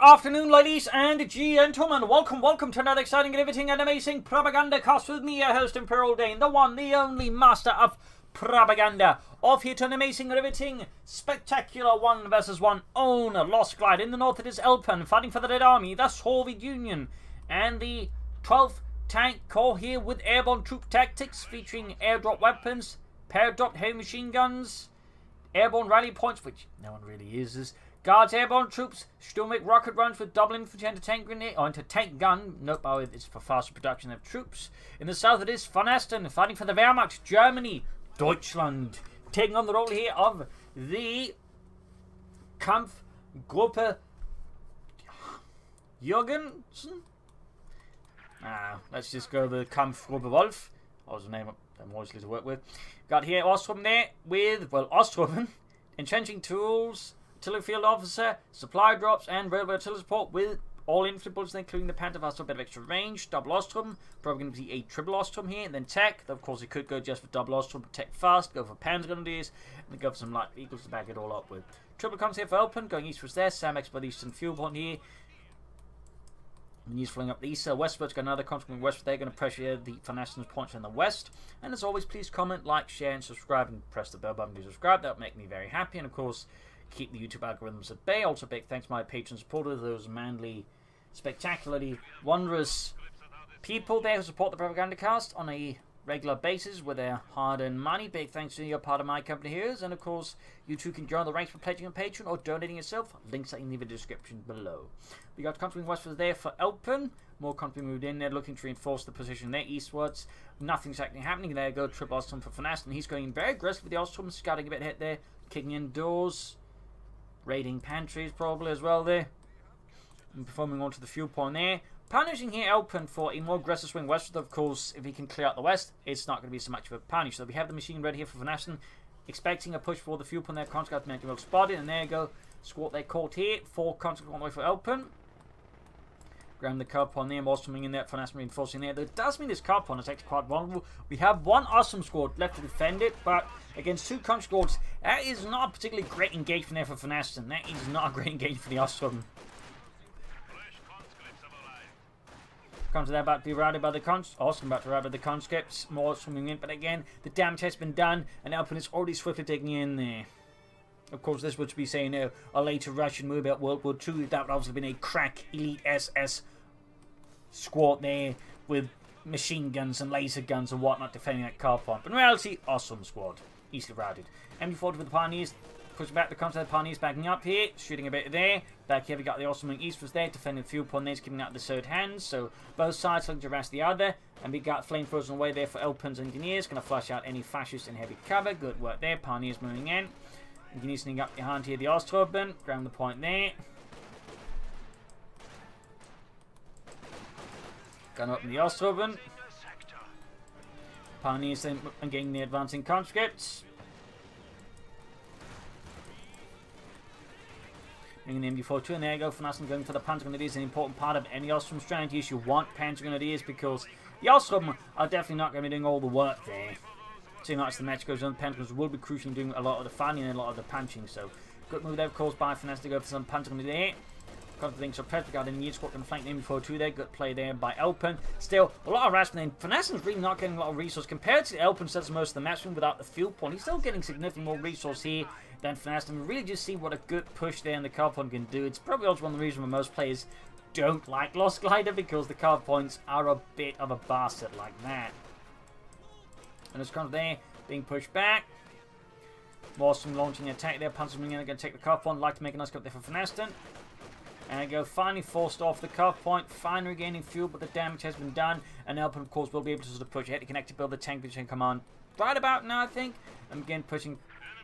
afternoon, ladies and gentlemen. Welcome to another exciting, riveting, and amazing Propagandacast with me, your host, Imperial Dane, the one, the only master of propaganda. Off here to an amazing, riveting, spectacular 1 versus 1 own Lost Glide. In the north, it is Elpern fighting for the Red Army, the Soviet Union, and the 12th Tank Corps here with airborne troop tactics featuring airdrop weapons, pair-dropped heavy machine guns, airborne rally points, which no one really uses. Guards, airborne troops, Sturmwick rocket runs with double infantry anti-tank grenade or anti-tank gun. Note, by the way, it's for faster production of troops. In the south, it is VonAsten fighting for the Wehrmacht, Germany, Deutschland, taking on the role here of the Kampfgruppe Jürgensen. Let's just go the Kampfgruppe Wolf. What was the name? I'm always to work with. Got here Osttruppen there with, well, Osttruppen, entrenching tools, artillery field officer, supply drops, and railway artillery support with all infantry bullets, including the Panzerfaust, a bit of extra range. Double Osttruppen, probably going to be a triple Osttruppen here. And then tech, of course, it could go just for double Osttruppen, tech fast, go for Panzer grenadiers, and then go for some light vehicles to back it all up with. Triple comes here for Elpern, going eastwards there. Samex by the eastern fuel point here. He's flying up the east, westwards, got another consequent westward. They're going to pressure the VonAsten's points in the west. And as always, please comment, like, share, and subscribe, and press the bell button to subscribe. That would make me very happy, and of course, keep the YouTube algorithms at bay. Also, big thanks to my patron supporters, those manly, spectacularly wondrous people there who support the Propagandacast on a regular basis with their hard-earned money. Big thanks to you, you're part of my company here. And of course, you too can join the ranks by pledging a patron or donating yourself. Links are in the video description below. We got country westwards there for Elpern. More country moved in there, looking to reinforce the position there eastwards. Nothing's actually happening there. Go triple Osttruppen for VonAsten. He's going in very aggressive with the Osttruppen, scouting a bit ahead there, kicking in doors, raiding pantries probably as well there, and performing onto the fuel point there. Punishing here Elpern for a more aggressive swing westward. Of course, if he can clear out the west, it's not going to be so much of a punish. So we have the machine ready here for VonAsten, expecting a push for the fuel point there. Conscript to make him well spotted, and there you go. Squat they caught here. 4 conscripts on the way for Elpern. Grab the car point there, more swimming in there. VonAsten reinforcing there. That does mean this car point is actually quite vulnerable. We have 1 awesome squad left to defend it, but against 2 conscript squads, that is not a particularly great engagement there for VonAsten. That is not a great engagement for the Osttruppen. Comes there, about to be routed by the Osttruppen, about to rout by the conscripts. More swimming in, but again, the damage has been done, and Elpern is already swiftly taking in there. Of course, this would be saying a later Russian movie about World War II. That would obviously have been a crack elite SS squad there with machine guns and laser guns and whatnot defending that car point. But in reality, awesome squad. Easily routed. MD40 with the Pioneers. Pushing back the contact, Pioneers backing up here, shooting a bit there. Back here we got the Osttruppen east was there, defending the fuel point there, keeping out the third hand. So both sides looking to harass the other. And we got flamethrowers on the way there for Elpern's engineers. Going to flush out any fascists in heavy cover. Good work there. Pioneers moving in. Engineers sneaking up behind here, the Osttruppen. Ground the point there. Going up in the Osttruppen. Pioneers then engaging the advancing conscripts. In the MD42, and there you go, VonAsten going for the Panzer Grenadiers. An important part of any Osttruppen strategy is you want Panzer Grenadiers, because the Osttruppen are definitely not going to be doing all the work there. So much the match goes on, the Panzer Grenadiers will be crucial in doing a lot of the fighting and a lot of the punching. So good move there, of course, by VonAsten to go for some Panzer Grenadiers. Confidence so press regarding the squad can flank the MD42 there. Good play there by Elpern. Still a lot of harassment. VonAsten's really not getting a lot of resource compared to Elpern. Sets most of the match without the fuel point. He's still getting significantly more resource here than VonAsten. We really just see what a good push there in the car point can do. It's probably also one of the reasons why most players don't like Lost Glider, because the car points are a bit of a bastard like that. And it's kind of there being pushed back. Awesome launching an attack there. Panzer going to take the car point. Like to make a nice cut there for VonAsten. And go finally forced off the cuff point, finally regaining fuel, but the damage has been done. And Elpern, of course, will be able to sort of push ahead to connect to build the tank position command right about now, I think. And again, pushing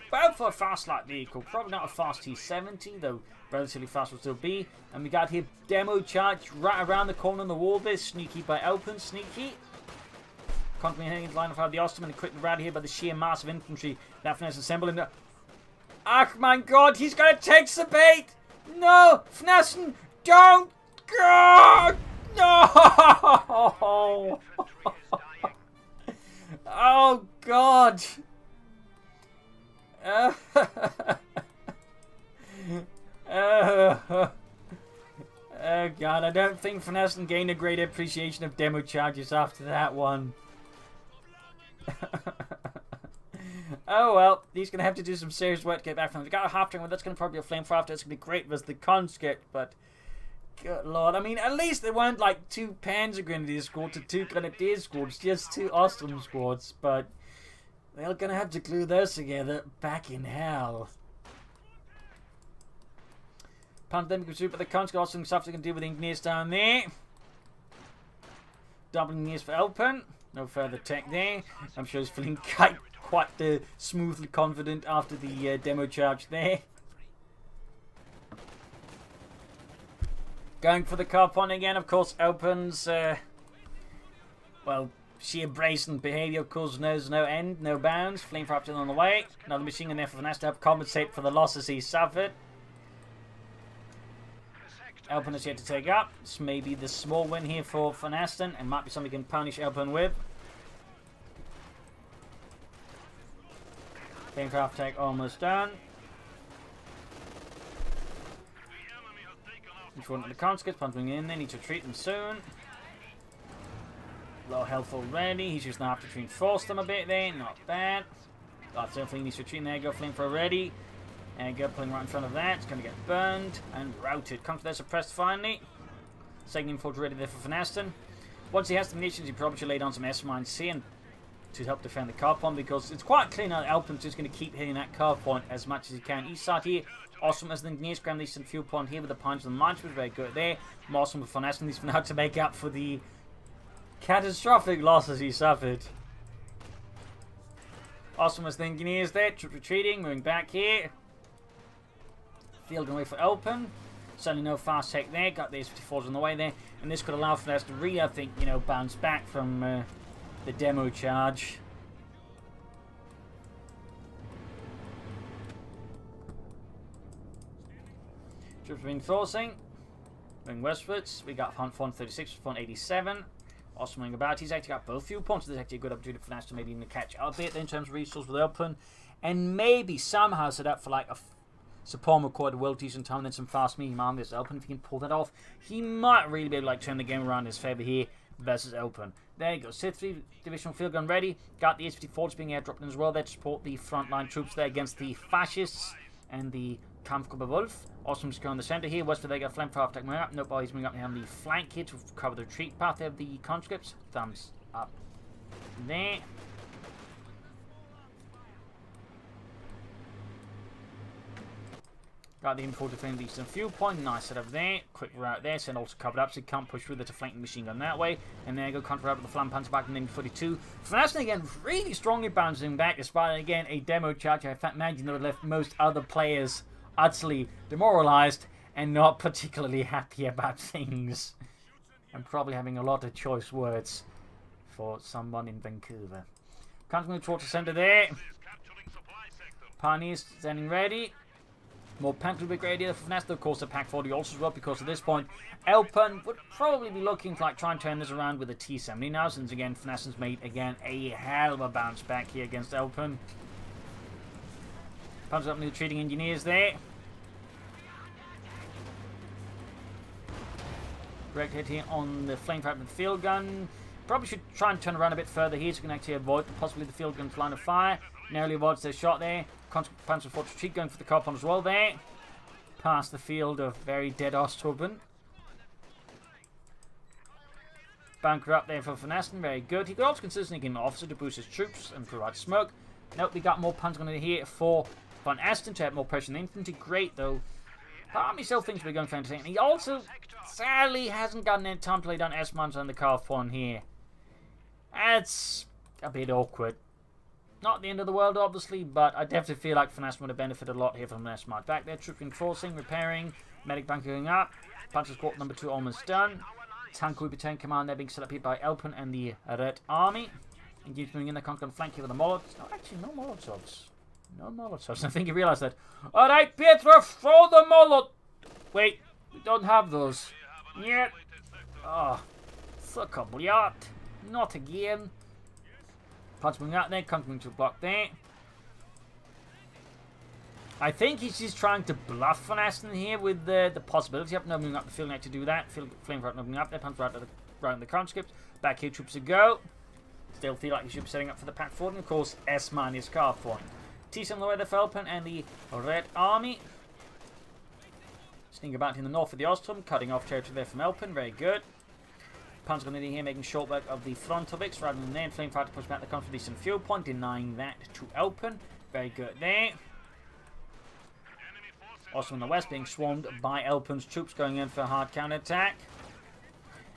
both for a fast light vehicle. Probably not a fast T-70, though relatively fast will still be. And we got here demo charge right around the corner on the wall there. Sneaky by Elpern, sneaky. Constantly heading into line of fire of the Osttruppen, and quickly routed here by the sheer mass of infantry that VonAsten assembling. Ah, my God, he's going to take the bait! No! VonAsten! Don't go! No! Oh, God! Oh god, I don't think VonAsten gained a great appreciation of demo charges after that one. Oh well, he's going to have to do some serious work to get back from them. They got a half-train, well, that's going to probably be a flamethrower after. It's going to be great versus the conscript, but good lord. I mean, at least there weren't like 2 Panzer Grenadier squads or 2 Grenadier squads, just 2 Osttruppen squads, but they're going to have to glue those together back in hell. Pandemic pursuit, but the conscript also stuff they can deal with engineers down there. Doubling engineers for Elpern. No further tech there. I'm sure he's feeling quite smoothly confident after the demo charge there. Going for the car point again, of course. Elpern's, well, sheer brazen behaviour, of course, knows no end, no bounds. Flamethrower on the way. Another machine gun there for VonAsten to help compensate for the losses he suffered. Elpern is yet to take up. This may be the small win here for VonAsten, and might be something we can punish Elpern with. Flamethrower attack almost done. In front of the conscripts, punching in. They need to retreat them soon. Low health already. He's just going to have to reinforce them a bit there. Not bad. That's definitely needs to retreat. There you go. Flamethrower ready. There you go. Pulling right in front of that. It's going to get burned and routed. Comes there suppressed finally. Second infantry ready there for VonAsten. Once he has the munitions, he probably should lay down some S-mines here and to help defend the car point, because it's quite clear now that Elpern's just going to keep hitting that car point as much as he can. East side here, awesome as the engineers grab the eastern fuel point here with the punch and the mines was very good there. Awesome with VonAsten, he's now to make up for the catastrophic losses he suffered. Awesome as the engineers there, retreating, moving back here. Field away for Elpern. Certainly no fast tech there, got the S-54s on the way there, and this could allow VonAsten to really, I think, you know, bounce back from the demo charge. Troops reinforcing. Moving westwards. We got Front 36, Front 87. Also moving about. He's actually got both fuel points. There's actually a good opportunity for VonAsten to maybe even catch up a bit in terms of resources with Elpern. And maybe somehow set up for like a support McCoy to well decent time and then some fast medium arm against Elpern. If he can pull that off, he might really be able to like turn the game around in his favour here versus Elpern. There you go. 3 divisional field gun ready. Got the S-54s being airdropped in as well there to support the frontline troops there against the fascists and the Kampfgruppe Wolf. Awesome secure on the centre here. Westward they got flamethrower attack moving up. Nope, he's moving up on the flank here to cover the retreat path there of the conscripts. Thumbs up there. Got the info to defend the eastern fuel point. Nice setup there. Quick route there. Send also covered up so you can't push through there to flank the machine gun that way. And there you go. Counter out with the flank panzer back in 42. VonAsten again really strongly bouncing back despite again a demo charge. I imagine that would have left most other players utterly demoralized and not particularly happy about things. And probably having a lot of choice words for someone in Vancouver. Counter towards the center there. Pioneers standing ready. More Panther Brigadier for VonAsten, of course, the Pack 40 also as well, because at this point, Elpern would probably be looking to like try and turn this around with a T-70 now, since again, VonAsten's made again a hell of a bounce back here against Elpern. Punches up the retreating engineers there. Great hit here on the flamethrower field gun. Probably should try and turn around a bit further here so we can actually avoid possibly the field gun's line of fire. Narrowly avoids their shot there. Panzer Force retreat going for the car point as well there. Past the field of very dead Osttruppen. Bunker up there for VonAsten, very good. He could also consider sneaking an officer to boost his troops and provide smoke. Nope, we got more Panzer gun here for VonAsten to have more pressure on the infantry. Great though. Part of me still thinks we're going for entertaining. He also sadly hasn't gotten any time to lay down S-mines on the car point here. That's a bit awkward. Not the end of the world, obviously, but I definitely feel like VonAsten would have benefited a lot here from the S-mines. Back there, troop reinforcing, repairing, medic bunker going up. Panzer Squad number 2 almost done. Tank Battalion command there being set up here by Elpern and the Red Army. Engage moving in the conquer flank here with the Molotovs. No, actually, no Molotovs. No Molotovs. I think you realise that. Alright, Pietro, throw the Molotov. Wait, we don't have those. Yet. Oh, fuck up, yacht. Not again. Punch moving out there, conquering to block there. I think he's just trying to bluff VonAsten here with the possibility of opening up the field net to do that. Flamethrower opening up there, punch right in the conscript. Back here, troops to go. Still feel like he should be setting up for the Pack 4, and of course, S-Man is car point. T7 on the way there for Elpern and the Red Army. Sneaking about in the north of the Osttruppen, cutting off territory there from Elpern, very good. Panzer Grenadier here making short work of the front of it, rather than there, Flamethrower to push back the confidence and fuel point, denying that to Elpern. Very good there. Also in the west, being swarmed by Elpern's troops going in for a hard counter-attack.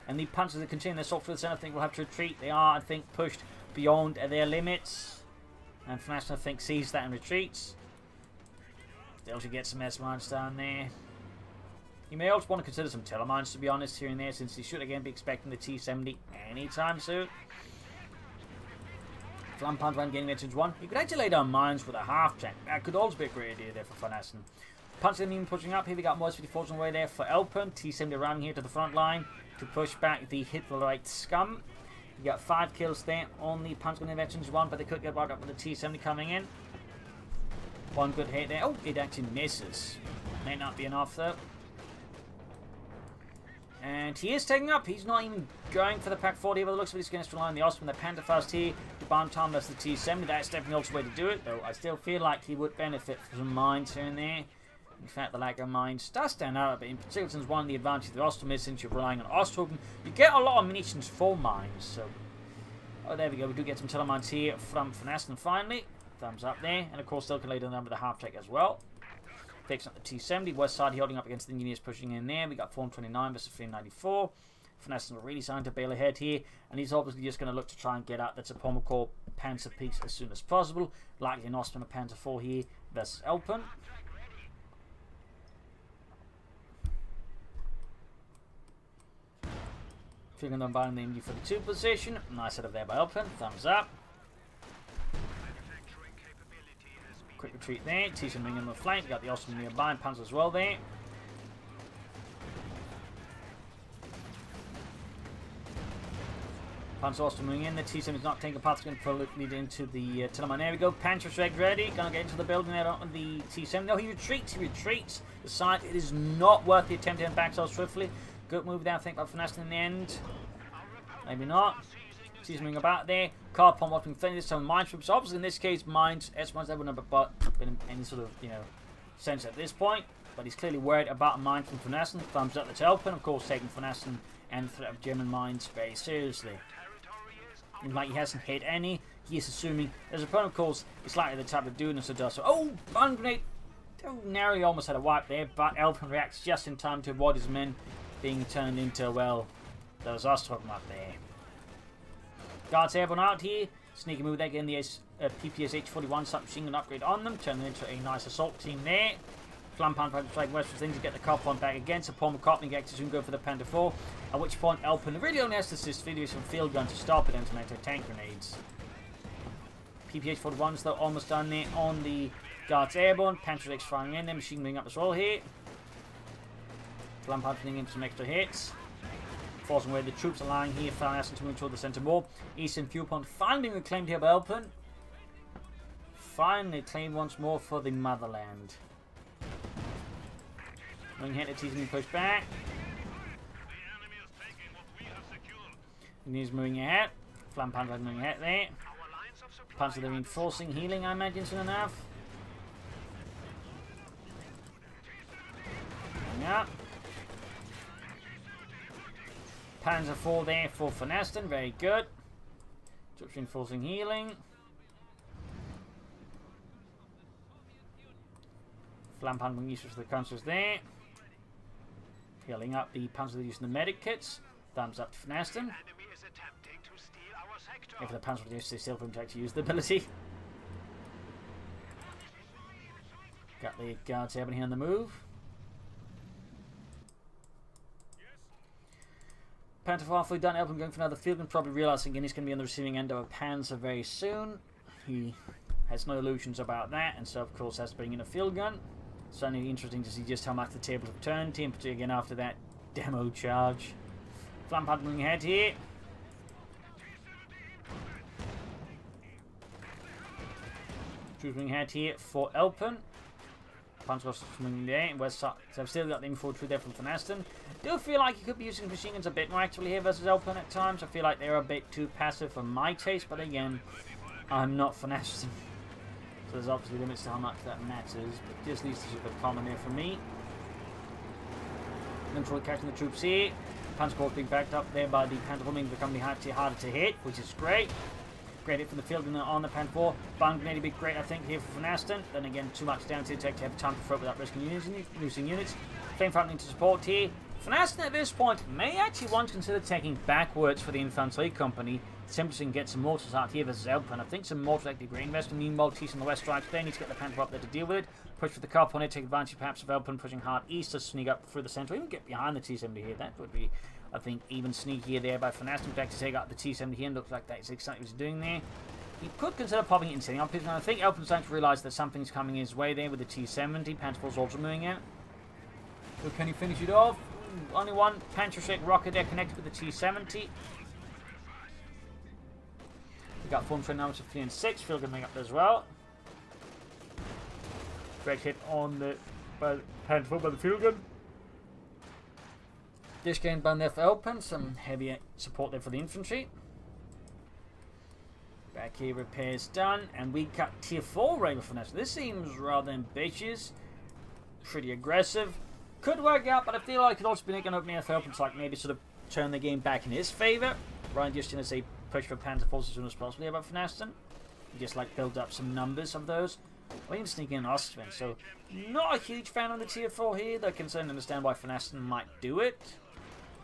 And the Panzers that continue their assault through the centre, I think, will have to retreat. They are, I think, pushed beyond their limits. And VonAsten, I think, sees that and retreats. Still should get some S-mines down there. You may also want to consider some telemines, to be honest, here and there, since he should again be expecting the T-70 anytime soon. Flanpanzer getting into 1. You could actually lay down mines with a half-track. That could also be a great idea there for VonAsten. Panzer even pushing up. Here we got more 54s on the way there for Elpern. T-70 around here to the front line to push back the Hitlerite scum. You got 5 kills there on the Panzer Veterans 1, but they could get right up with the T-70 coming in. One good hit there. Oh, it actually misses. May not be enough though. And he is taking up. He's not even going for the Pack 40, but it looks like he's going to rely on the Osttruppen, the Pantherfast here, the bomb time versus the T-70. That's definitely also the way to do it, though I still feel like he would benefit from some mines here and there. In fact, the lack of mines does stand out, but in particular, since one of the advantages of the Osttruppen is, since you're relying on Osttruppen, you get a lot of munitions for mines. So, oh, there we go. We do get some telemines here from VonAsten finally. Thumbs up there. And of course, still can lay down with the half-track as well. Picks up the T-70. West side holding up against the engineers pushing in there. We got 429 versus 394. VonAsten are really starting to bail ahead here. And he's obviously just going to look to try and get out the Topomokor Panzer piece as soon as possible. Likely an Osttruppen of Panzer 4 here versus Elpern. Figuring them buying the MG for the 2 position. Nice setup there by Elpern. Thumbs up. Quick retreat there. T-70 in the flank. Got the Osttruppen nearby and Panzer as well there. Panzer Osttruppen moving in. The T-70 is not taking part. It's going to lead into the telemine. There we go. Panzer Shrek ready. Going to get into the building there on the T-70. No, he retreats. He retreats. The side. It is not worth the attempt to end back so swiftly. Good move there, I think, by VonAsten in the end. Maybe not. He's moving about there. Car pump watching this time mine troops. Obviously, in this case, mines, S-mines, they wouldn't have been in any sort of, sense at this point. But he's clearly worried about a mine from VonAsten. Thumbs up to Elpern, of course, taking VonAsten and the threat of German mines very seriously. And like he hasn't hit any, he is assuming his opponent, of course, is likely the type of doing this or does so. Oh, bomb grenade! Oh, narrowly almost had a wipe there, but Elpern reacts just in time to avoid his men being turned into, well, those Osttruppen up there. Guards Airborne out here. Sneaky move there, getting the PPS H-41 submachine gun upgrade on them, turning into a nice assault team there. Flampan trying to strike west for things to get the cop on back again, so Paul McCartney gets to soon go for the Panther 4, at which point Elpern really only has to assist videos from field gun to stop it and to make their tank grenades. PPH-41s though almost done there on the Guards Airborne. Panther X firing in there, machine moving up as well here. Flampan putting in some extra hits. Forcing where the troops are lying here, VonAsten to move toward the centre wall. Eastern fuel point finally reclaimed here by Elpern. Finally claimed once more for the motherland. Moving ahead, it's easily pushed back. And he's moving ahead. Flampan moving ahead there. Panzer they're reinforcing, healing, I imagine, soon enough. Yeah. Panzer 4 there for VonAsten, very good. Troops reinforcing healing. Flampan being used for the councils there. Healing up the Panzer using the medic kits. Thumbs up to VonAsten. If the Panzer reduce, they still for him to actually use the ability. Got the Guards Airborne here on the move. Panther halfway done, Elpern going for another field gun, probably realising he's going to be on the receiving end of a Panzer very soon. He has no illusions about that, and so of course has to bring in a field gun. Certainly interesting to see just how much the tables have turned, in particular again after that demo charge. Flampan moving ahead here. Troops moving ahead here for Elpern. Panzer's coming there in west side. So I've still got the infantry there from VonAsten. Do feel like he could be using machine guns a bit more actively here versus Elpern at times. I feel like they're a bit too passive for my taste, but again, I'm not VonAsten. So there's obviously limits to how much that matters, but just leaves this a bit common there for me. Control catching the troops here. Panzer Corps being backed up there by the Panther 4, becoming harder to hit, which is great. Great hit from the field on the Panther 4. Bomb grenade be great, I think, here for VonAsten. Then again, too much down to take to have time to throw without risking losing units. Flame Fountain to support here. VonAsten at this point may actually want to consider taking backwards for the infantry company, simply so can get some mortars out here versus Elpern. I think some mortars like the great investment. Meanwhile, Tees on the west strikes. They need to get the Panther up there to deal with it. Push for the cup on it, take advantage perhaps of Elpern pushing hard east to sneak up through the centre, even get behind the T-70 here. That would be, I think, even sneakier there by VonAsten. Back to take out the T-70 here, and looks like that's exactly what he's doing there. He could consider popping it and setting up his, and I think Elpern's starting to realise that something's coming his way there with the T-70. Panther 4's also moving out. So can he finish it off? Only one Panzer rocket there connected with the T-70. We got form train numbers of 3 and 6. Field coming up as well. Great hit on the Panther 4 by the field gun. Dish game down there for Elpern. Some heavy support there for the infantry. Back here, repairs done, and we got tier 4 raid for this. This seems rather ambitious, pretty aggressive. Could work out, but I feel like it could also be making opening for Elpern to like maybe sort of turn the game back in his favour. Ryan just going to say push for Panther Force as soon as possible here about VonAsten. Just like build up some numbers of those. Or even sneak in Osttruppen. So not a huge fan of the tier 4 here. Though I can certainly understand why VonAsten might do it.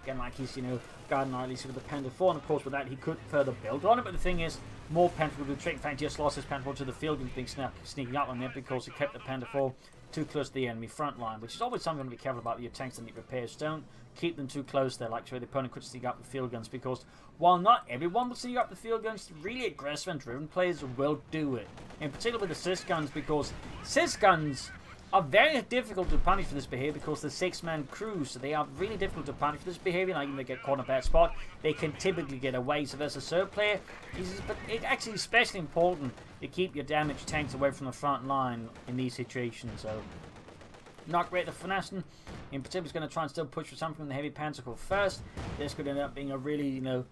Again, like he's, you know, guarding at least with the Panther 4, and of course with that he could further build on it. But the thing is, more Panther will do trick. In fact, he just lost his Panther 4 to the field and being sneaking up on it because he kept the Panther 4 too close to the enemy front line, which is always something to be careful about. Your tanks that need repairs, don't keep them too close there, like so the opponent could sneak up the field guns, because while not everyone will sneak up the field guns, really aggressive and driven players will do it. In particular with the cis guns, because cis guns are very difficult to punish for this behavior because the 6-man crews, so they are really difficult to punish for this behavior. Like when they get caught in a bad spot, they can typically get away. So versus a third player, but it's actually especially important to keep your damaged tanks away from the front line in these situations. So not great for VonAsten. In particular, is going to try and still push for something in the heavy Panzer Corps first. This could end up being a really, you know,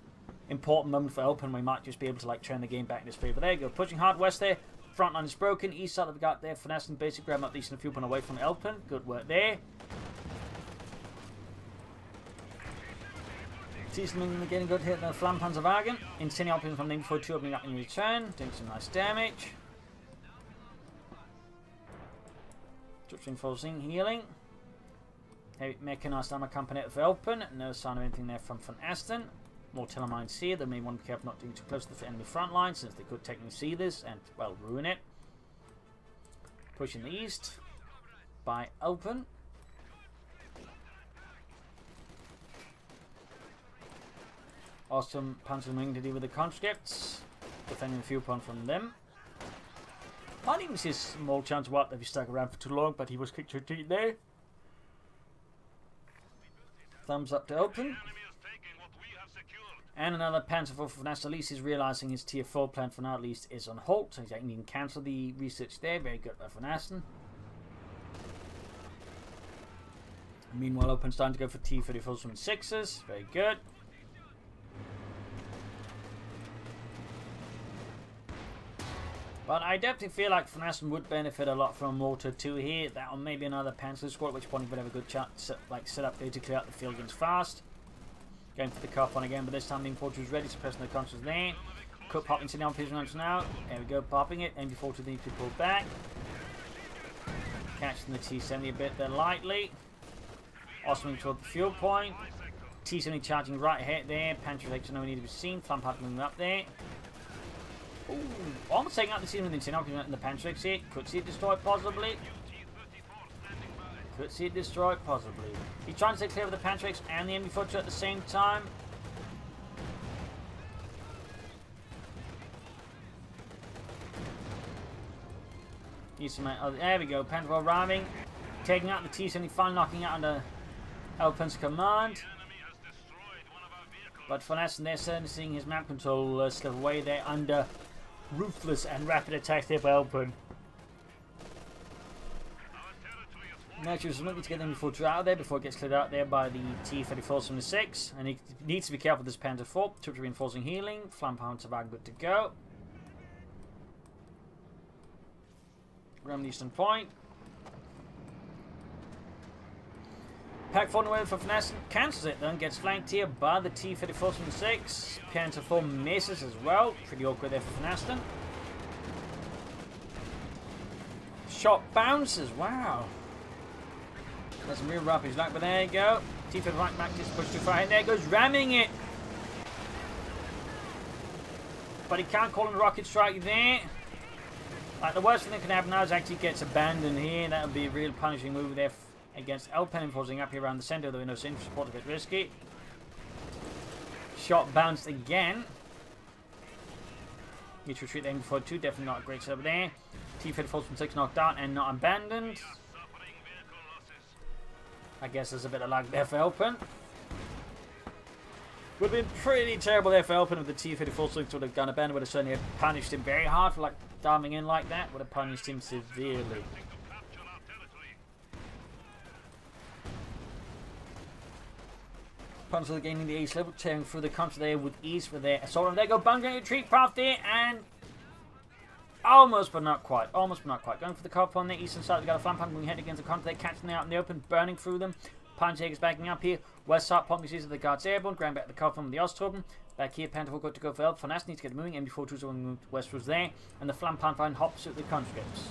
important moment for Elpern. We might just be able to like turn the game back in his favour. There you go, pushing hard west there. Front line is broken. East side that we got there. VonAsten basically grabbing up decent fuel point away from Elpern. Good work there. Teasman getting good hit the Flampanzerwagen. Incendiary options from the info 2 opening up in return. Doing some nice damage. Troops reinforcing, healing. Heavy mechanized armor company for Elpern. No sign of anything there from VonAsten. More telemines here. They may want to be careful not to be too close to the enemy front line, since they could technically see this and, well, ruin it. Pushing the east by Elpern. Awesome Panzer Wing to deal with the conscripts. Defending the fuel point from them. Might even see a small chance of what if he stuck around for too long, but he was kicked to a there. Thumbs up to Elpern. And another Panzer 4 for VonAsten. At least he's realising his tier 4 plan for now at least is on hold. So he can cancel the research there. Very good by VonAsten. Meanwhile, Elpern's starting to go for T-34s and 6s. Very good. But I definitely feel like VonAsten would benefit a lot from a Mortar 2 here. That or maybe another Panzer squad, at which point he would have a good chance like set up there to clear out the field guns fast. Going for the cup on again, but this time the infantry is ready, suppressing the conscious there. Could pop into the arm rounds now. There we go, popping it. MB-42 needs to pull back. Catching the T-70 a bit there lightly. Awesome toward the fuel point. T-70 charging right ahead there. Pantry legs no need to be seen. Flampart moving up there. Ooh, almost taking out the T-70 in the Pantry legs here. Could see it destroyed possibly. Could see it destroyed, possibly. He's trying to stay clear of the Pantrix and the enemy infantry at the same time. Oh, there we go. Panther arriving. Taking out the T-75, knocking out under Elpern's command. But VonAsten, they're certainly seeing his map control slip away there under ruthless and rapid attacks there by Elpern. Now she's looking to get them before out there before it gets cleared out there by the T-34s from the 6. And he needs to be careful with this Panther 4. Troops reinforcing healing. Flank Panzer are good to go. VonAsten point. Pack 4 away for VonAsten. Cancels it then. Gets flanked here by the T-34s from the 6. Panther 4 misses as well. Pretty awkward there for VonAsten. Shot bounces. Wow. That's some real rubbish luck, but there you go. T-34 right back, just pushed too far, and there goes ramming it. But he can't call in a rocket strike there. Like, the worst thing that can happen now is actually gets abandoned here. That would be a real punishing move there against Elpern, enforcing up here around the centre, though we know Sin for support a bit risky. Shot bounced again. Need to retreat there before 2, definitely not a great setup there. T-34 from 6 knocked out and not abandoned. I guess there's a bit of luck there for Elpern. Would have been pretty terrible there for Elpern if the T-34 would have gone abandoned. Would have certainly punished him very hard for like diving in like that. Would have punished him severely. Panzer gaining the ace level, tearing through the country there with ease with their assault. There go bunkering retreat path there, and almost but not quite. Almost but not quite. Going for the cop on the eastern side. We got a flank pump moving head against the country. They're catching them out in the open, burning through them. Panzerjäger's backing up here. West side pumping sees the guards airborne. Ground back the cop from the Osttruppen. Back here, Panther good to go for Elpern. VonAsten needs to get moving. MD42's going westwards there, and the flank pump hops at the conscripts.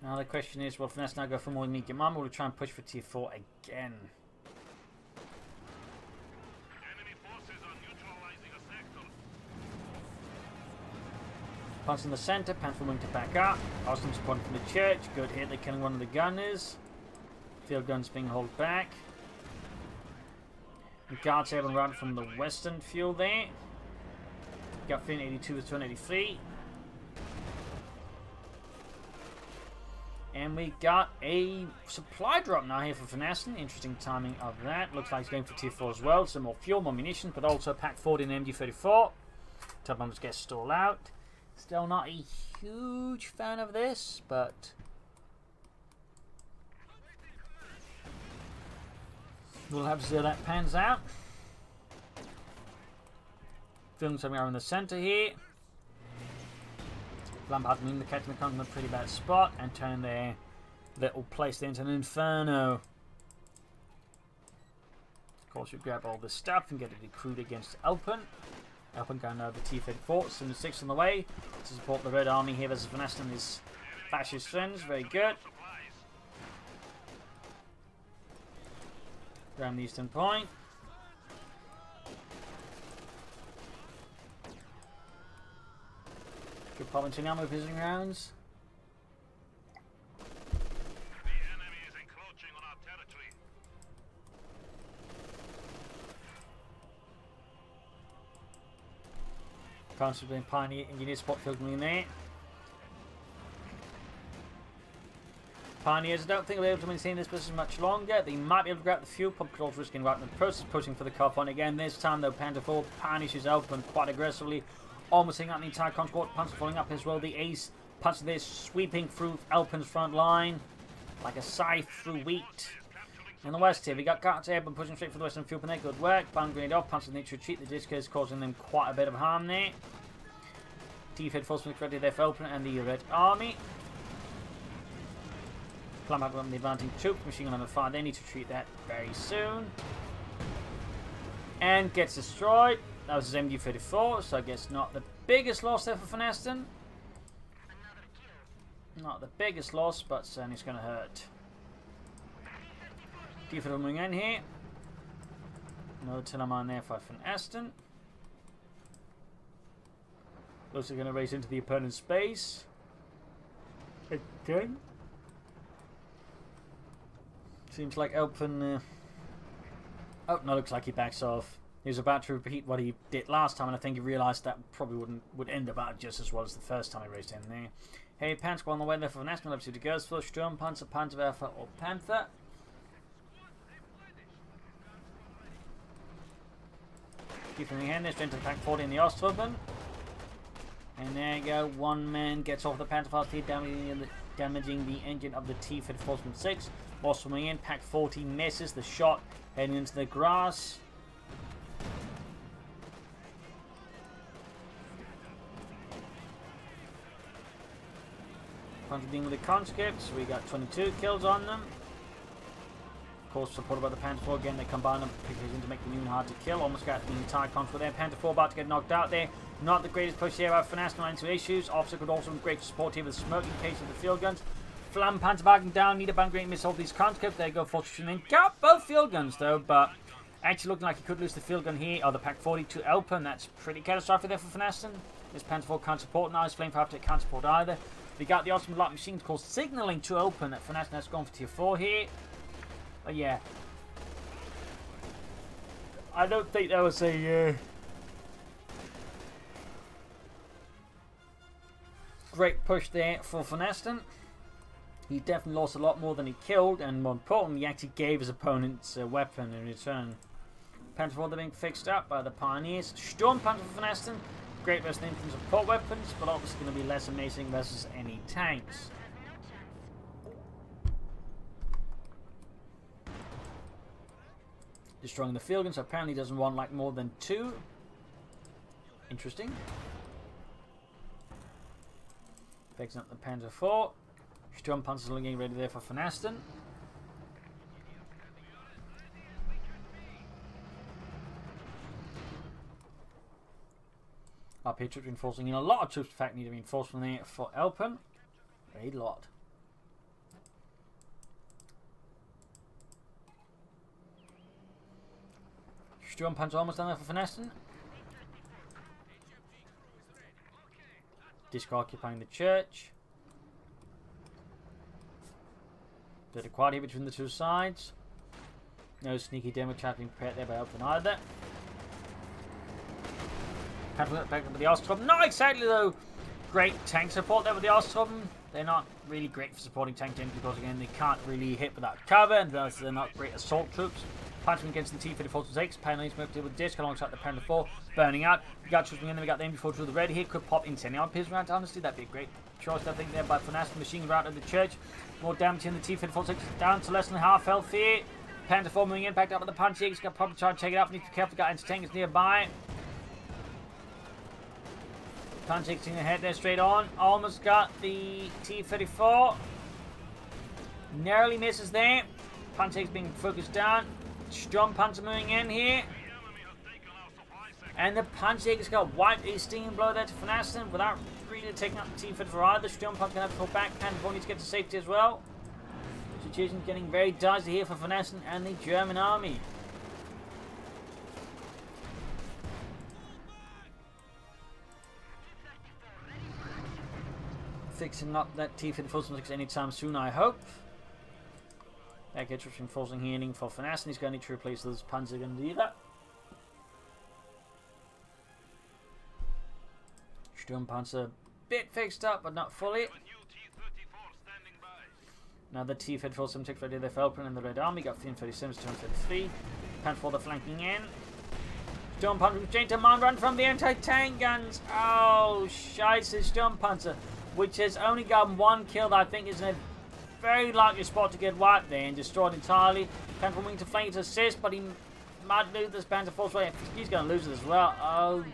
Now the question is, will VonAsten now go for more immediate armor, or will try and push for tier 4 again? Punch in the centre, Panther willing to back up. Awesome support from the church. Good hit, they're killing one of the gunners. Field guns being held back. The guards able to run from the western field there. Got Fin 82 with 283. And we got a supply drop now here for VonAsten. Interesting timing of that. Looks like he's going for tier 4 as well. So more fuel, more munition, but also pack 40 in MD34. Tub bombs get stalled out. Still not a huge fan of this, but we'll have to see how that pans out. Feeling somewhere in the centre here. Lampard mean the catching the in a pretty bad spot and turn their little place into an inferno. Of course, we grab all this stuff and get it recruited against Elpern. Elpern going over T-34, soon as 6 on the way to support the Red Army here versus VonAsten and his fascist friends. Very good. Around the eastern point. Good problem to now move visiting rounds. The enemy is encroaching on our territory. Constantly Pioneer Engineer spot field in there. Pioneers, I don't think they'll be able to maintain this position much longer. They might be able to grab the fuel pump controls, risking right in the process, pushing for the cup on again. This time though, Panther 4 punishes Elpern quite aggressively. Almost taking out the entire conscript. Panzer following up as well. The ace punch this sweeping through Elpern's front line like a scythe through wheat. In the west here, we got guards airborne pushing straight for the western field. But good work. Bomb grenade off. Panzer need to retreat. The disc is causing them quite a bit of harm there. T-Fed force ready there for Elpern and the Red Army. Plumb up on the advancing troops. Machine gun number 5. They need to retreat that very soon. And gets destroyed. That was his MD34, so I guess not the biggest loss there for VonAsten. Not the biggest loss, but certainly it's going to hurt. T-34 moving in here. Another Tillermine there for VonAsten. Looks like they're going to race into the opponent's space. Again. Seems like Elpern. Oh, no, looks like he backs off. He was about to repeat what he did last time, and I think he realised that probably would end about just as well as the first time he raced in there. Hey, Panther on the way there for VonAsten. Let's see the girls first. Sturm, Panzer, Panzerwerfer, or Panther. Keeping the hand there, straight to pack 40 in the Osttruppen. And there you go, one man gets off the Panther fast here, down damaging the engine of the T-34-6. Lost from in, Pack 40 misses the shot, heading into the grass. Dealing with the conscripts, we got 22 kills on them. Of course, supported by the Panther 4 again, they combine them to make them even hard to kill. Almost got the entire conscript there. Panther 4 about to get knocked out there. Not the greatest push here out VonAsten line into issues. Officer could also be great support here with smoke in case of the field guns. Flam Panther backing down, need a band great missile these conscripts. There you go, fortune in. Got both field guns though, but actually looking like he could lose the field gun here. Or the Pack 40 to Elpern. That's pretty catastrophic there for VonAsten. This Panther 4 can't support now. His Flamethrower can't support either. We got the Osttruppen light machines called signaling to Elpern at VonAsten. That's gone for tier 4 here. But yeah, I don't think that was a great push there for VonAsten. He definitely lost a lot more than he killed, and more importantly, he actually gave his opponents a weapon in return. Panther 4 being fixed up by the Pioneers. Storm Panther for VonAsten. Great versus infantry support weapons, but obviously going to be less amazing versus any tanks. Destroying the field guns, so apparently doesn't want like more than 2. Interesting. Fixing up the Panther 4. Storm Panzers looking ready there for VonAsten. Up here, troops reinforcing in. A lot of troops, in fact, need reinforcement there for Elpern. A lot. Storm Panzer almost done there for VonAsten. Disc occupying the church. Bit of quad here between the two sides. No sneaky demo chat being prepared there by Elpern either. Back up with the Osttruppen. Not exactly though great tank support there with the Osttruppen. They're not really great for supporting tank teams because again they can't really hit without cover, and thus they're not great assault troops. Punching against the T-34-6. Pioneers moved to with disc alongside the Panther 4, burning out. We got troops in, then we got the M4 through the red here. Could pop incendiary pins around. Honestly, that'd be a great choice I think there by VonAsten. Machine route of the church. More damage in the T-34-6 down to less than half health here. Panther 4 moving in, backed up with the Punch Eagles. Got probably try to check it out. Need to be careful. Got anti-tankers nearby. Punch Eagles ahead there straight on. Almost got the T-34. Narrowly misses there. Punch Eagles being focused down. Strong Panzer moving in here. And the Punch Eagles got wiped a stinging blow there to VonAsten without really taking up the T-34 either. Strong Panzer going to have to pull back. Panther 4 needs to get to safety as well. The situation getting very dicey here for VonAsten and the German army. Fixing up that T-34 anytime soon, I hope. That gets reinforcing healing for VonAsten. He's going to need to replace those Panzer going to do that. Sturmpanzer bit fixed up, but not fully. Now the T-34 76 ready there for Elpern and the Red Army. Got 337 to 233. Panther 4 the flanking in. Sturmpanzer chained to mine run from the anti-tank guns. Oh, scheiße, Sturmpanzer, which has only gotten 1 kill that I think is in a very likely spot to get wiped there and destroyed entirely. Panther willing to flank to assist, but he might lose this Panther 4's way. He's going to lose it as well. Oh,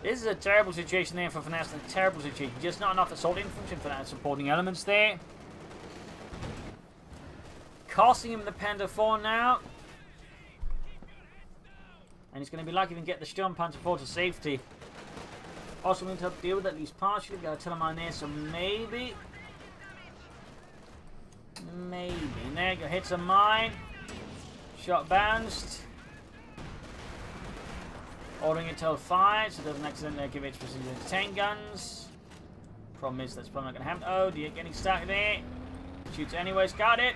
this is a terrible situation there for VonAsten. A terrible situation. Just not enough assault infantry for that supporting elements there. Costing him the Panther 4 now. And he's going to be lucky to get the Sturm Panzer 4 to safety. Also going to help deal with it at least partially. Got a telemine there, so maybe. There go, hits a mine. Shot bounced. Ordering it to fire so it doesn't accidentally give it precision to 10 guns. Problem is that's probably not going to happen. Oh dear, getting stuck there. Shoots anyways, got it.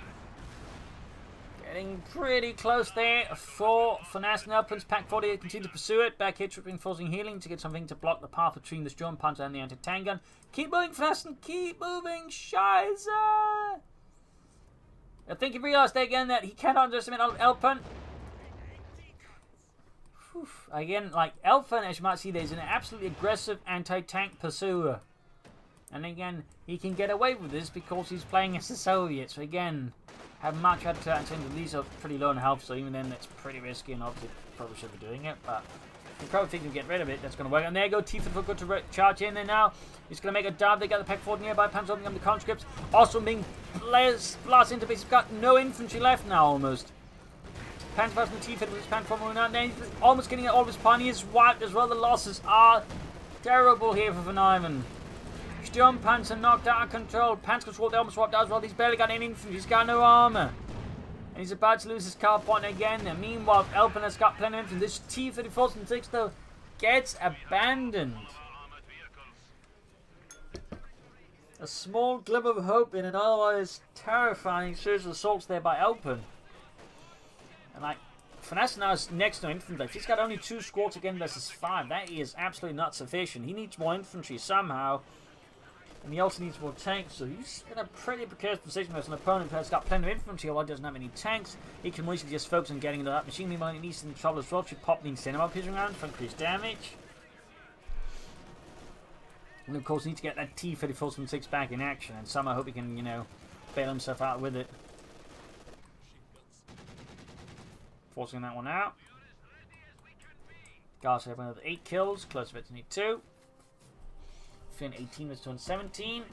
Getting pretty close there for VonAsten. Elpern's Pack 40 continue to pursue it. Back here, reinforcing healing to get something to block the path between the Sturm Panzer and the anti-tank gun. Keep moving, VonAsten. Keep moving. Scheiße. I think he realized there again that he cannot underestimate Elpern. Again, like Elpern, as you might see, there's an absolutely aggressive anti-tank pursuer. And again, he can get away with this because he's playing as the Soviets. So again, have much had to attend to these are pretty low in health, so even then it's pretty risky and obviously probably should be doing it, but you probably think you get rid of it, that's going to work. And there you go, T-54 good to charge in there now. He's going to make a dive. They got the Pack 4 nearby. Panzer opening up the conscripts. Osttruppen being blasted into base. He's got no infantry left now almost. Panzer and T-54 with his Panzer moving out there. He's almost getting all of his pioneers wiped as well. The losses are terrible here for VonAsten. Sturmpanzer knocked out of control. Panzer almost swapped out as well. He's barely got any infantry. He's got no armor. And he's about to lose his car point again. And meanwhile, Elpern has got plenty of infantry. This T-34 and 6 though gets abandoned. A small glimmer of hope in an otherwise terrifying series of assaults there by Elpern. And like, VonAsten now is next to infantry. If he's got only 2 squads again versus 5, that is absolutely not sufficient. He needs more infantry somehow. And he also needs more tanks, so he's in a pretty precarious position as an opponent who has got plenty of infantry, although he doesn't have any tanks. He can mostly just focus on getting into that machine. Meanwhile, he needs some trouble as well. Should pop the cinema piece around for increased damage. And of course, he needs to get that T-34 back in action, and somehow I hope he can, you know, bail himself out with it. Forcing that one out. Garcia with 8 kills, close to 2. Finn 18 was 217.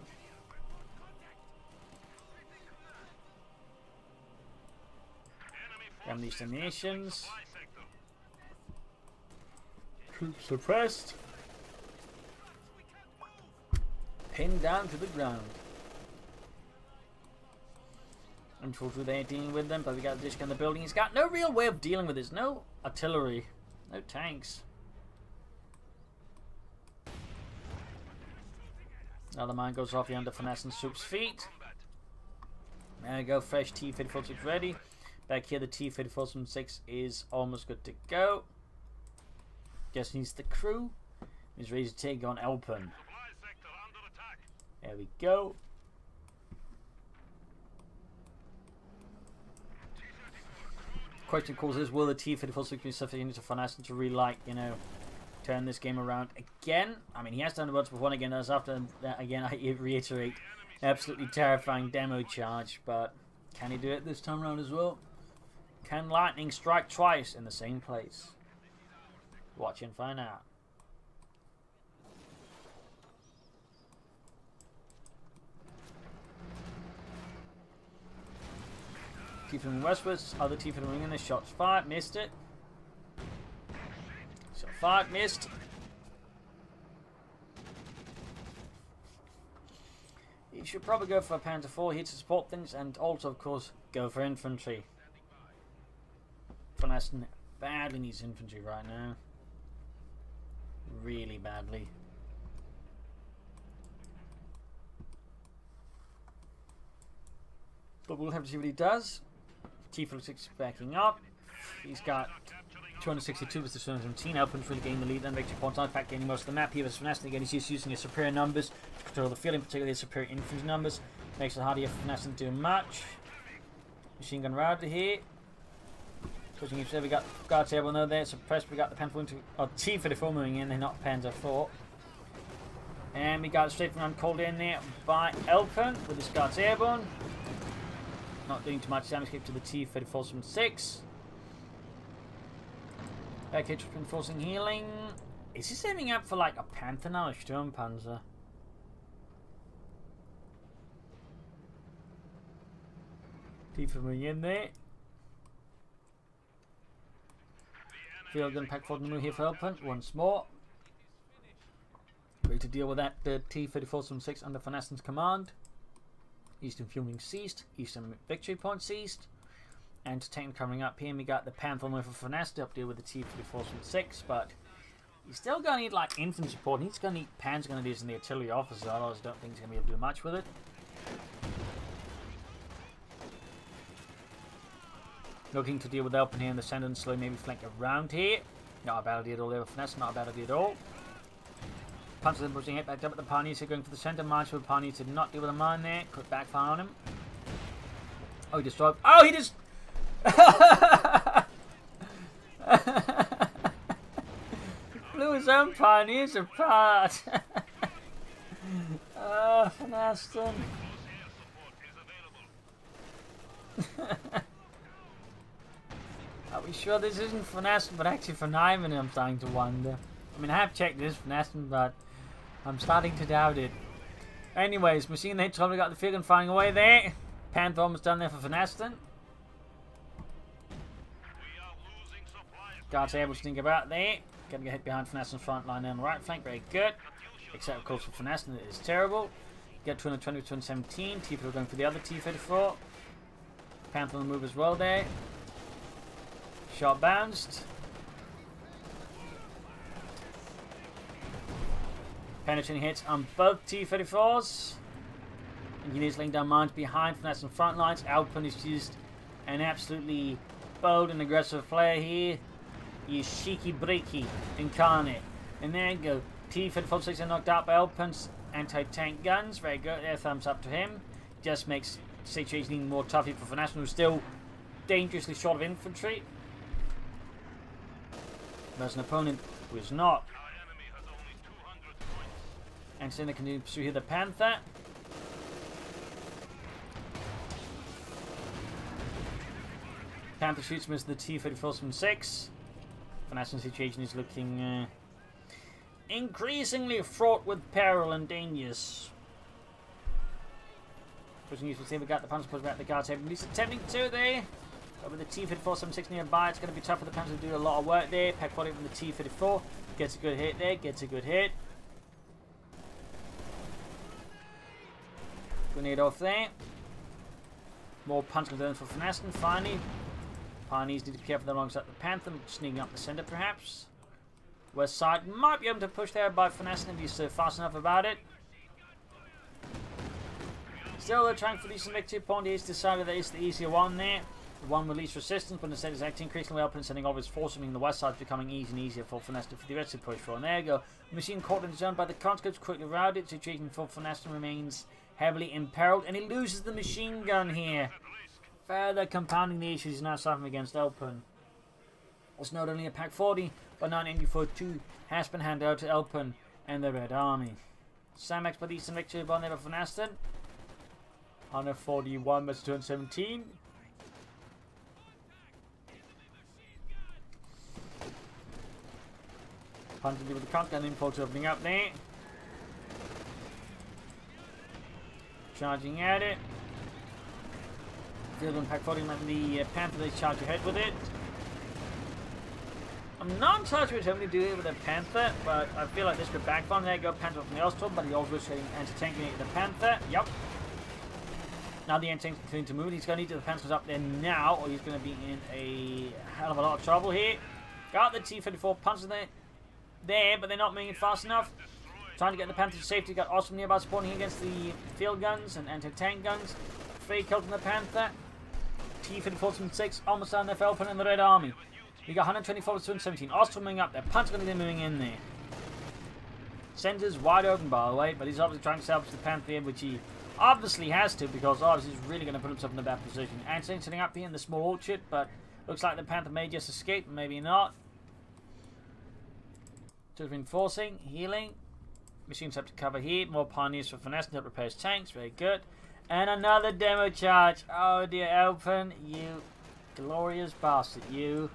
Damage the nations. Troops suppressed. Pinned down to the ground. Unfortunately, they're dealing with them, but we got the disc in the building. He's got no real way of dealing with this. No artillery, no tanks. Another mine goes off the under VonAsten Soup's feet. There we go, fresh T-34 ready. Back here, the T-34 is almost good to go. Just needs the crew. He's ready to take on Elpern. There we go. Question, of course, is will the T-34 be sufficient to VonAsten to really, like, you know, turn this game around again? I mean, he has done it once before again. As after that, again, I reiterate, absolutely terrifying demo charge. But can he do it this time around as well? Can lightning strike twice in the same place? Watch and find out. T-50 westwards, other T-50 ring in the shots fired, missed it. Shot fired, missed. You should probably go for a Panzer 4 here to support things, and also, of course, go for infantry. VonAsten badly needs infantry right now. Really badly. But we'll have to see what he does. T-46 backing up. He's got 262 versus 217. Elpern's really gaining the lead. Then victory points on. In fact, gaining most of the map here. Versus VonAsten again, he's just using his superior numbers to control the field, in particular his superior infantry numbers. Makes it harder for VonAsten to do much. Machine gun router here. Switching each we got guards airborne there. Suppressed. We got the Panzer T-34 moving in. They're not Panzer 4. And we got straight from called in there by Elpern with his guards airborne. Not doing too much damage to the T-34 Back here, reinforcing healing. Is he aiming up for like a Panther now, a Sturmpanzer? T-34 in there. Field gun pack for the move here for Elpern once more. Ready to deal with that T-34 under VonAsten's command. Eastern fueling ceased. Eastern victory point ceased. Entertainment coming up here. And we got the Panther move for VonAsten up there with the T-34 but he's still going to need like infantry support. He's going to need Panzer Grenadiers and the artillery officer. Otherwise, I don't think he's going to be able to do much with it. Looking to deal with Elpern here in the center and slowly maybe flank around here. Not a bad idea at all there with VonAsten. Not a bad idea at all. Panzer then pushing it back up at the Pioneers here, going for the center. Mines for the Pioneers did not deal with a mine there. Quick backfire on him. Oh, he destroyed. Oh, he just. Blew his own Pioneers apart. VonAsten. Are we sure this isn't VonAsten, but actually VonAsten? I'm starting to wonder. I mean, I have checked this VonAsten, but I'm starting to doubt it. Anyways, machine they totally got the field and finding away there. Panther almost done there for VonAsten. Guards able to think about there. Getting a hit behind VonAsten's front line on the right flank, very good. Except of course for VonAsten, it is terrible. Get 220 to 217. T-34 going for the other T-34. Panther on the move as well there. Shot bounced. Penetrating hits on both T-34s. Engineers laying down mines behind VonAsten front lines. Elpern is just an absolutely bold and aggressive player here. He is cheeky breaky incarnate. And there you go. T-34 are knocked out by Elpern's anti-tank guns. Very good. There, thumbs up to him. Just makes the situation even more tough for VonAsten, who's still dangerously short of infantry. There's an opponent who is not. And so they can pursue here the Panther. Panther shoots miss the T-34 from 6. VonAsten's situation is looking increasingly fraught with peril and dangers. Pushing useful team, we got the Panther push back the guard table. At least attempting to there. But with the T-34-76 nearby, it's going to be tough for the Panther to do a lot of work there. Pack body from the T-34. Gets a good hit there. Gets a good hit. Grenade off there. More punch comes in for VonAsten. Finally. Pioneers need to be careful alongside the Panther. Sneaking up the center perhaps. West side might be able to push there by VonAsten if he's fast enough about it. Still they're trying for decent victory point. He's decided that it's the easier one there. The one with least resistance, but instead is acting increasingly well and sending all his forces, meaning the west side is becoming easier and easier for VonAsten for the rest to push for. And there you go. Machine caught in the zone by the conscripts, quickly routed. Situation for VonAsten remains heavily imperiled, and he loses the machine gun here. Further compounding the issues he's now suffering against Elpern. Also not only a Pack 40, but 984-2 has been handed out to Elpern and the Red Army. Sam expedition victory upon there for VonAsten. 141 versus 217. Punching with the countdown info to opening up there. Charging at it. Field on Pack 40 letting the Panther they charge ahead with it. I'm not entirely sure what to do it with the Panther, but I feel like this could backfire. There you go, Panther from the Osttruppen, but he also is getting anti-tank unit with the Panther. Yep. Now the anti-tank's continuing to move. He's going to need to the Panther's up there now, or he's going to be in a hell of a lot of trouble here. Got the T-34 punches there, but they're not moving it fast enough. Trying to get the Panther to safety. Got Osttruppen nearby supporting against the field guns and anti-tank guns. 3 killed from the Panther. T-34 from 6, almost down there for Elpern and the Red Army. We got 124 to 217. Osttruppen moving up there. Panther's going to be moving in there. Center's wide open, by the way, but he's obviously trying to salvage the Panther here, which he obviously has to, because obviously he's really going to put himself in a bad position. And sitting up here in the small orchard, but looks like the Panther may just escape, maybe not. Just reinforcing, healing. Machines have to cover here. More pioneers for VonAsten that repairs tanks. Very good. And another demo charge. Oh dear, Elpern, you glorious bastard, you.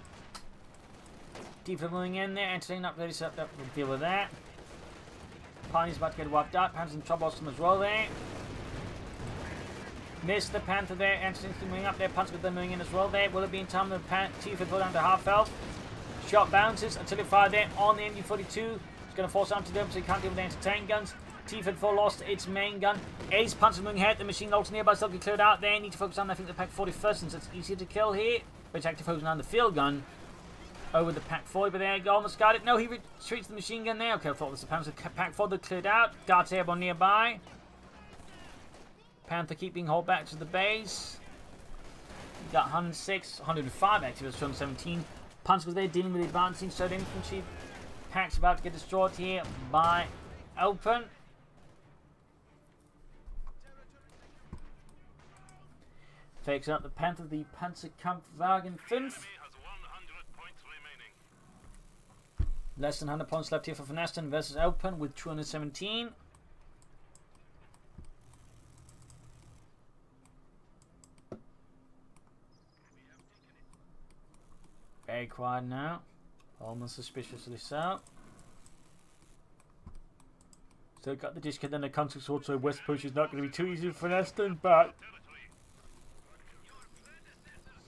T-34 moving in there, entertaining up, ready to deal with that. Pioneers about to get wiped out. Panther's in trouble as well there. Missed the Panther there. Entertaining moving up there. Punch with them moving in as well there. Will it be in time with T-34 down to half health? Shot bounces until it fired there on the MG-42. It's going to force on to do it, so he can't deal with the anti-tank guns. T-34 lost its main gun. Ace punches moving ahead. The machine ults nearby still get cleared out there. Need to focus on, I think, the Pack 40 first, since it's easier to kill here. Which active focusing on the field gun over the Pack 40, but there you go. Almost got it. No, he retreats the machine gun there. Okay, I thought it was the Panther. Pack 40 cleared out. Guards airborne nearby. Panther keeping hold back to the base. We got 106, 105 active, 217. Punch was there dealing with the advancing Soda infantry. Pack's about to get destroyed here by Elpern. Takes out the Panther, the Panzerkampfwagen 5. Less than 100 points left here for VonAsten versus Elpern with 217. Very quiet now. Almost suspiciously so. Still got the disc, and then the context also west push is not going to be too easy for VonAsten, but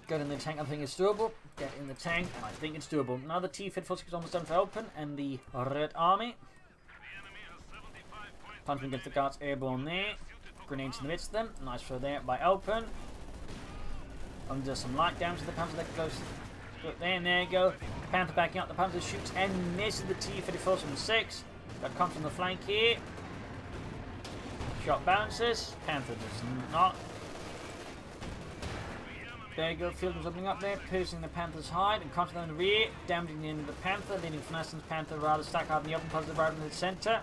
get in the tank, I think it's doable. Get in the tank, and I think it's doable. Now the T-54 is almost done for Elpern and the Red Army. Punching against the guards airborne there. Grenades in the midst of them. Nice throw there by Elpern. Under some light damage to the Panther that goes there, and there you go. Panther backing up. The Panther shoots and misses the T-54 from 6. That comes from the flank here. Shot bounces. Panther does not. There you go. Field was opening up there, piercing the Panther's hide and contra in the rear, damaging the end of the Panther, leading VonAsten's Panther rather stack up in the open positive right in the centre.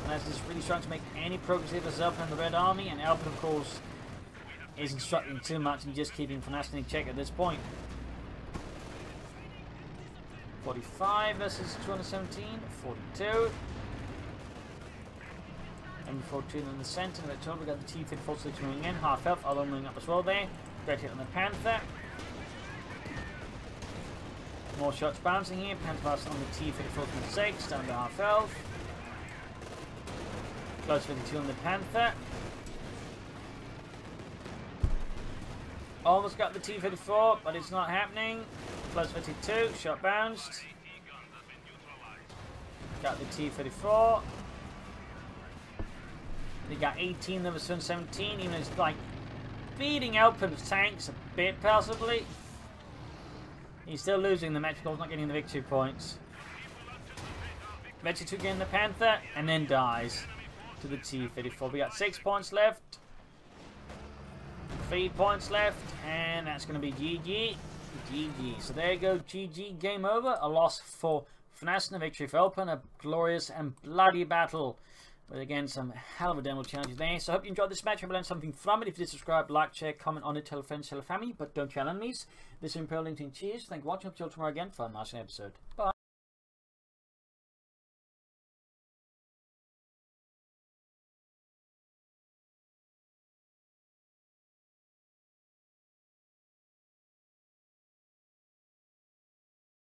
VonAsten is really trying to make any progress here versus Elpern and the Red Army, and Elpern, of course, isn't struggling too much and just keeping VonAsten in check at this point. 45 versus 217, 42. And 14 in the centre. In the top, we got the T-54 moving in, half health, although moving up as well there. Great hit on the Panther. More shots bouncing here. Panther on the T-54 from 6, down to half health. Close 52 on the Panther. Almost got the T-54, but it's not happening. Close 52, shot bounced. Got the T-34. They got 18, there was 17, even it's like beating Elpern's tanks a bit possibly. He's still losing the match because not getting the victory points. Victory to gain the Panther and then dies to the T-34. We got 6 points left. 3 points left, and that's going to be GG. GG. So there you go, GG, game over. A loss for VonAsten, a victory for Elpern, a glorious and bloody battle. But again, some hell of a demo challenges there. So I hope you enjoyed this match. I hope you learned something from it. If you did, subscribe, like, share, comment on it, tell friends, tell family, but don't tell enemies. This is Imperial LinkedIn. Cheers. Thank you for watching. I'll see you tomorrow again for a nice episode. Bye.